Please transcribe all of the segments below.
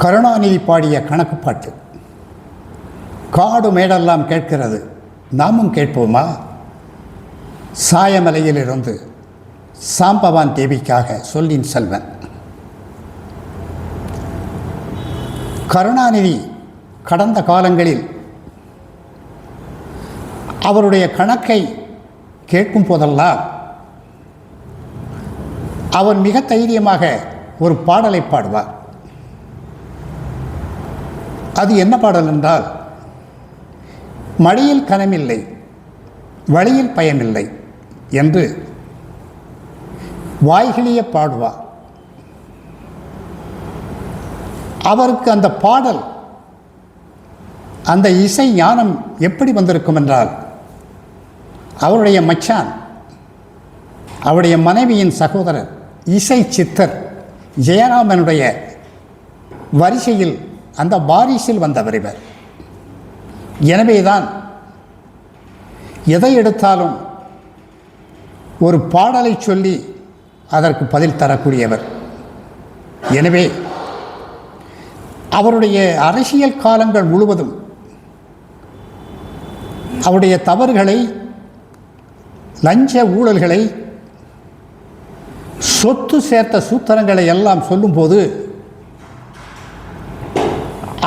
கருணாநிதி பாடிய கணக்கு பாட்டு. காடு மேடெல்லாம் கேட்கிறது, நாமும் கேட்போமா? சாயமலையிலிருந்து சாம்பவான் தேவிக்காக சொல்லின் செல்வன். கருணாநிதி கடந்த காலங்களில் அவருடைய கணக்கை கேட்கும் போதெல்லாம் அவர் மிக தைரியமாக ஒரு பாடலை பாடுவார். அது என்ன பாடல் என்றால், மடியில் கனமில்லை, வழியில் பயமில்லை என்று வாய்கிழிய பாடுவார். அவருக்கு அந்த பாடல், அந்த இசை ஞானம் எப்படி வந்திருக்கும் என்றால், அவருடைய மச்சான், அவருடைய மனைவியின் சகோதரர் இசை சித்தர் ஜெயராமனுடைய வரிசையில், அந்த வாரிசில் வந்தவர் இவர். எனவேதான் எதை எடுத்தாலும் ஒரு பாடலை சொல்லி அதற்கு பதில் தரக்கூடியவர். எனவே அவருடைய அரசியல் காலங்கள் முழுவதும் அவருடைய தவறுகளை, லஞ்ச ஊழல்களை, சொத்து சேர்த்த சூத்திரங்களை எல்லாம் சொல்லும்போது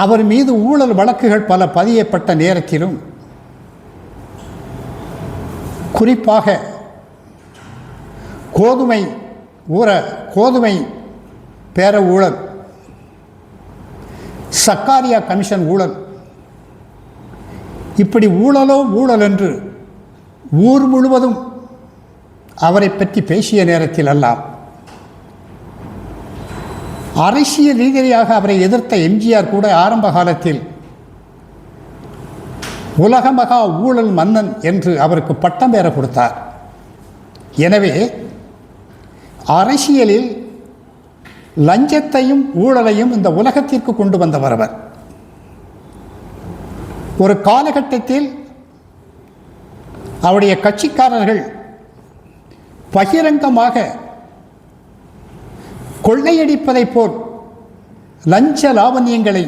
அவர் மீது ஊழல் வழக்குகள் பல பதியப்பட்ட நேரத்திலும், குறிப்பாக கோதுமை பேர ஊழல், சக்காரியா கமிஷன் ஊழல், இப்படி ஊழலோ ஊழல் என்று ஊர் முழுவதும் அவரை பற்றி பேசிய நேரத்தில் எல்லாம் அரசியல் ரீதியாக அவரை எதிர்த்த எம்ஜிஆர் கூட ஆரம்ப காலத்தில் உலக மகா ஊழல் மன்னன் என்று அவருக்கு பட்டம் பெற கொடுத்தார். எனவே அரசியலில் லஞ்சத்தையும் ஊழலையும் இந்த உலகத்திற்கு கொண்டு வந்தவர் அவர். ஒரு காலகட்டத்தில் அவருடைய கட்சிக்காரர்கள் பகிரங்கமாக கொள்ளையடிப்பதைப் போல் லஞ்ச லாவண்யங்களை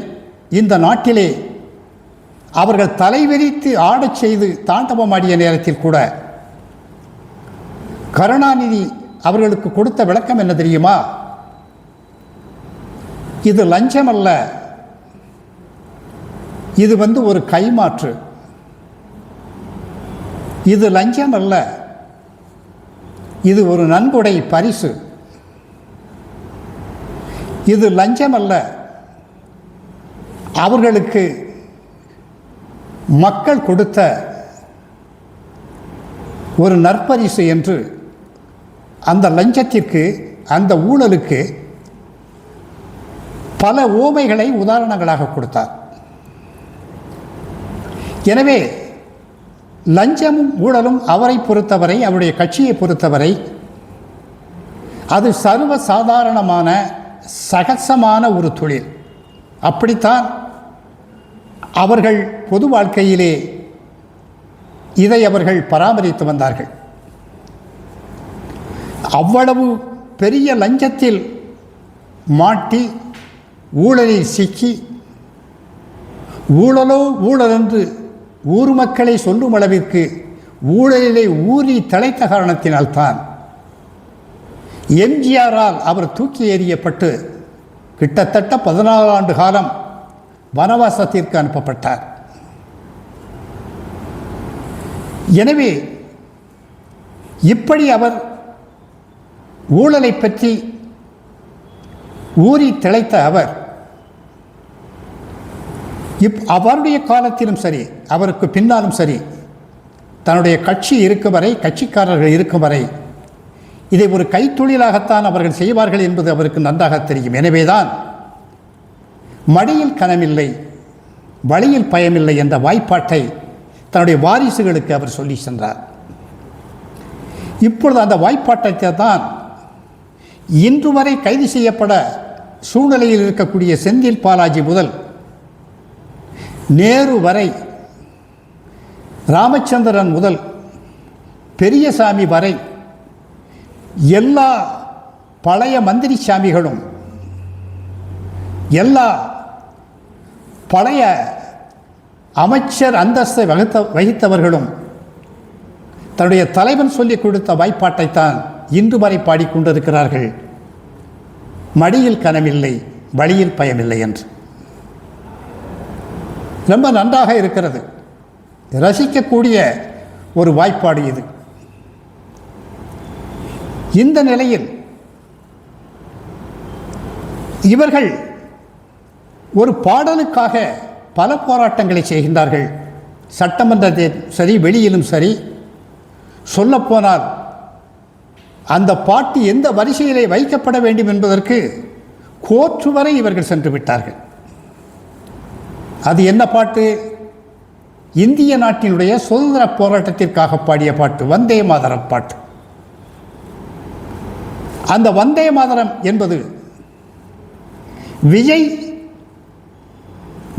இந்த நாட்டிலே அவர்கள் தலைவிரித்து ஆடச் செய்து தாண்டவமாடிய நேரத்தில் கூட கருணாநிதி அவர்களுக்கு கொடுத்த விளக்கம் என்ன தெரியுமா? இது லஞ்சம் அல்ல, இது ஒரு கைமாற்று. இது லஞ்சம் அல்ல, இது ஒரு நன்கொடை பரிசு. இது லஞ்சம் அல்ல, அவர்களுக்கு மக்கள் கொடுத்த ஒரு நற்பரிசு என்று அந்த லஞ்சத்திற்கு, அந்த ஊழலுக்கு பல உவமைகளை உதாரணங்களாக கொடுத்தார். எனவே லஞ்சமும் ஊழலும் அவரை பொறுத்தவரை, அவருடைய கட்சியை பொறுத்தவரை அது சர்வ சாதாரணமான சகஜமான ஒரு தொழில். அப்படித்தான் அவர்கள் பொது வாழ்க்கையிலே இதை அவர்கள் பராமரித்து வந்தார்கள். அவ்வளவு பெரிய லஞ்சத்தில் மாட்டி, ஊழலில் சிக்கி, ஊழலோ ஊழல் என்று ஊர் மக்களை சொல்லும் அளவிற்கு ஊழலிலே ஊறி தலைத்த காரணத்தினால்தான் எம்ஜிஆரால் அவர் தூக்கி எறியப்பட்டு கிட்டத்தட்ட 14 ஆண்டு காலம் வனவாசத்திற்கு அனுப்பப்பட்டார். எனவே இப்படி அவர் ஊழலை பற்றி ஊறி திளைத்த அவர் அவருடைய காலத்திலும் சரி, அவருக்கு பின்னாலும் சரி, தன்னுடைய கட்சி இருக்கும் வரை, கட்சிக்காரர்கள் இருக்கும் வரை இதை ஒரு கைத்தொழிலாகத்தான் அவர்கள் செய்வார்கள் என்பது அவருக்கு நன்றாக தெரியும். எனவேதான் மடியில் கனமில்லை, வழியில் பயமில்லை என்ற வாய்ப்பாட்டை தன்னுடைய வாரிசுகளுக்கு அவர் சொல்லி சென்றார். இப்பொழுது அந்த வாய்ப்பாட்டை தான் இன்று வரை கைது செய்யப்பட சூழ்நிலையில் இருக்கக்கூடிய செந்தில் பாலாஜி முதல் நேரு வரை, ராமச்சந்திரன் முதல் பெரியசாமி வரை எல்லா பழைய மந்திரி சாமிகளும் எல்லா பழைய அமைச்சர் அந்தஸ்தை வகித்தவர்களும் தன்னுடைய தலைவன் சொல்லிக் கொடுத்த வாய்ப்பாட்டைத்தான் இன்று வரை பாடிக்கொண்டிருக்கிறார்கள். மடியில் கனமில்லை, வழியில் பயமில்லை என்று. ரொம்ப நன்றாக இருக்கிறது, ரசிக்கக்கூடிய ஒரு வாய்ப்பாடு இது. இந்த நிலையில் இவர்கள் ஒரு பாடலுக்காக பல போராட்டங்களை செய்கின்றார்கள். சட்டமன்றத்தில் சரி, வெளியிலும் சரி. சொல்லப்போனால் அந்த பாட்டு எந்த வரிசையிலே வைக்கப்பட வேண்டும் என்பதற்கு கோர்ட்டு வரை இவர்கள் சென்று விட்டார்கள். அது என்ன பாட்டு? இந்திய நாட்டினுடைய சுதந்திர போராட்டத்திற்காக பாடிய பாட்டு, வந்தே மாதரம் பாட்டு. அந்த வந்தே மாதரம் என்பது விஜய்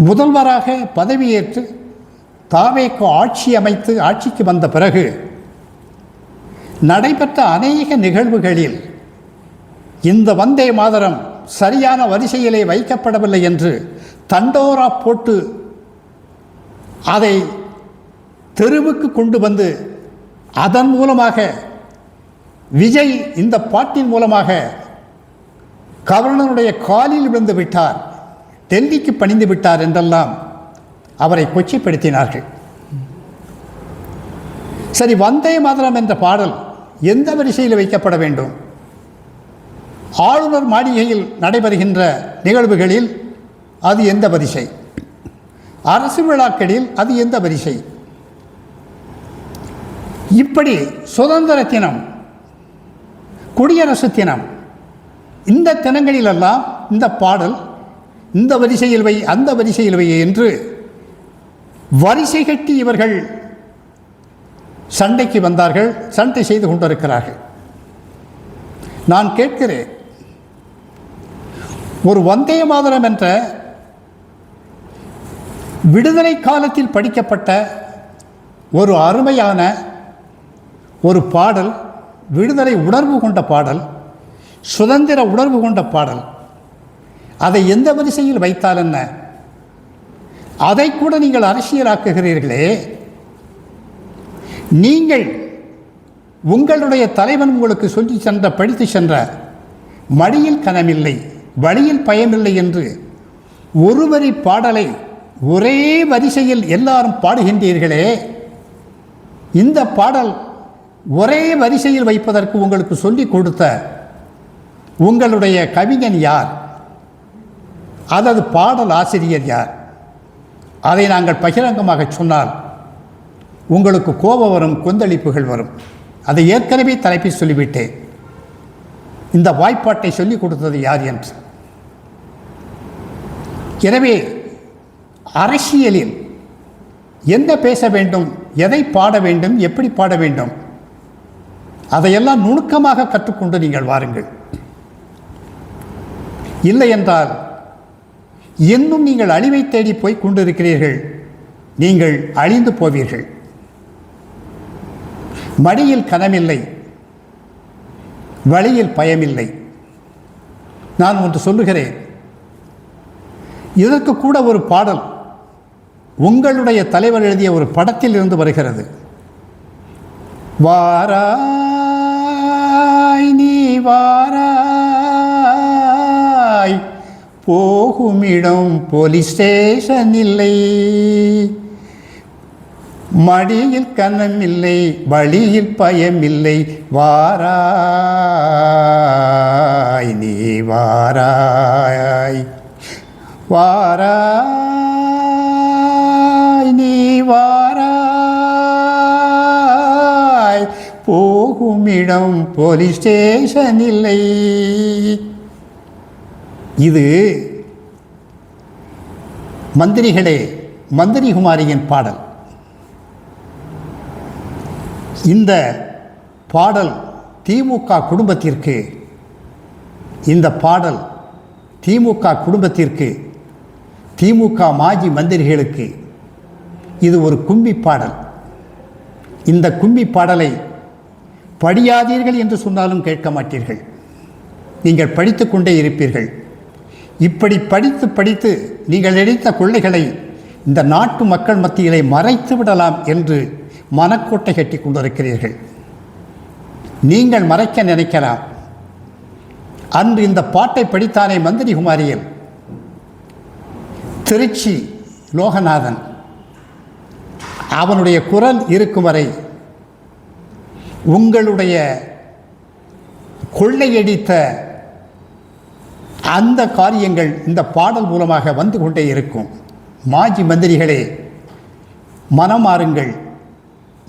முதல்வராக பதவியேற்று தாவேக்கு ஆட்சி அமைத்து ஆட்சிக்கு வந்த பிறகு நடைபெற்ற அநேக நிகழ்வுகளில் இந்த வந்தே மாதரம் சரியான வரிசையிலே வைக்கப்படவில்லை என்று தண்டோரா போட்டு அதை தெருவுக்கு கொண்டு வந்து அதன் மூலமாக விஜய் இந்த பாட்டின் மூலமாக கவர்னருடைய காலில் விழுந்து விட்டார், டெல்லிக்கு பணிந்து விட்டார் என்றெல்லாம் அவரை கொச்சைப்படுத்தினார்கள். சரி, வந்தே மாதரம் என்ற பாடல் எந்த வரிசையில் வைக்கப்பட வேண்டும்? ஆளுநர் மாளிகையில் நடைபெறுகின்ற நிகழ்வுகளில் அது எந்த வரிசை? அரசு விழாக்களில் அது எந்த வரிசை? இப்படி சுதந்திர தினம், குடியரசு தினம், இந்த தினங்களிலெல்லாம் இந்த பாடல் இந்த வரிசையில் வை, அந்த வரிசையில் வை என்று வரிசை கட்டி இவர்கள் சண்டைக்கு வந்தார்கள், சண்டை செய்து கொண்டிருக்கிறார்கள். நான் கேட்கிறேன், ஒரு வந்தே மாதரம் என்ற விடுதலை காலத்தில் படிக்கப்பட்ட ஒரு அருமையான ஒரு பாடல், விடுதலை உணர்வு கொண்ட பாடல், சுதந்திர உணர்வு கொண்ட பாடல், அதை எந்த வரிசையில் வைத்தால் என்ன? அதை கூட நீங்கள் அரசியலாக்குகிறீர்களே. நீங்கள் உங்களுடைய தலைவன் உங்களுக்கு சொல்லி சென்ற, படித்து சென்ற மடியில் கனமில்லை, வழியில் பயமில்லை என்று ஒரு வரி பாடலை ஒரே வரிசையில் எல்லாரும் பாடுகின்றீர்களே. இந்த பாடல் ஒரே வரிசையில் வைப்பதற்கு உங்களுக்கு சொல்லிக் கொடுத்த உங்களுடைய கவிஞன் யார்? அல்லது பாடல் ஆசிரியர் யார்? அதை நாங்கள் பகிரங்கமாக சொன்னால் உங்களுக்கு கோபம் வரும், கொந்தளிப்புகள் வரும். அதை ஏற்கனவே தலைப்பில் சொல்லிவிட்டேன். இந்த வாய்ப்பாட்டை சொல்லிக் கொடுத்தது யார் என்று. எனவே அரசியலில் என்ன பேச வேண்டும், எதை பாட வேண்டும், எப்படி பாட வேண்டும், அதையெல்லாம் நுணுக்கமாக கற்றுக்கொண்டு நீங்கள் வாருங்கள். இல்லை என்றால் இன்னும் நீங்கள் அழிவை தேடி போய் கொண்டிருக்கிறீர்கள், நீங்கள் அழிந்து போவீர்கள். மடியில் கனமில்லை, வழியில் பயமில்லை. நான் ஒன்று சொல்லுகிறேன், இதற்கு கூட ஒரு பாடல் உங்களுடைய தலைவர் எழுதிய ஒரு படத்தில் இருந்து வருகிறது. வாராய் நீ வாராய், போகுமிடம் போலீஸ் ஸ்டேஷன் இல்லை, மடியில் கனமில்லை, வழியில் பயமில்லை, வாராய் நீ வாராய், வாராய் நீ வாராய், போகுமிடம் போலீஸ் ஸ்டேஷன் இல்லை. இது மந்திரிகளே, மந்திரி குமாரியின் பாடல். இந்த பாடல் திமுக குடும்பத்திற்கு, இந்த பாடல் திமுக குடும்பத்திற்கு, திமுக மாஜி மந்திரிகளுக்கு இது ஒரு கும்மி பாடல். இந்த கும்மி பாடலை படியாதீர்கள் என்று சொன்னாலும் கேட்க மாட்டீர்கள். நீங்கள் படித்து கொண்டே இருப்பீர்கள். இப்படி படித்து படித்து நீங்கள் நினைத்த கொள்ளைகளை இந்த நாட்டு மக்கள் மத்தியிலே மறைத்து விடலாம் என்று மனக்கோட்டை கட்டி கொண்டிருக்கிறீர்கள். நீங்கள் மறைக்க நினைக்கலாம். அன்று இந்த பாட்டை படித்தானே மந்திரி குமாரியில், திருச்சி லோகநாதன், அவனுடைய குரல் இருக்கும் வரை உங்களுடைய கொள்ளையடித்த அந்த காரியங்கள் இந்த பாடல் மூலமாக வந்து கொண்டே இருக்கும். மாஜி மந்திரிகளே, மனமாறுங்கள்,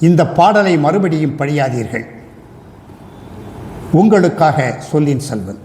இந்த பாடலை மறுபடியும் படியாதீர்கள். உங்களுக்காக சொல்லின் செல்வன்.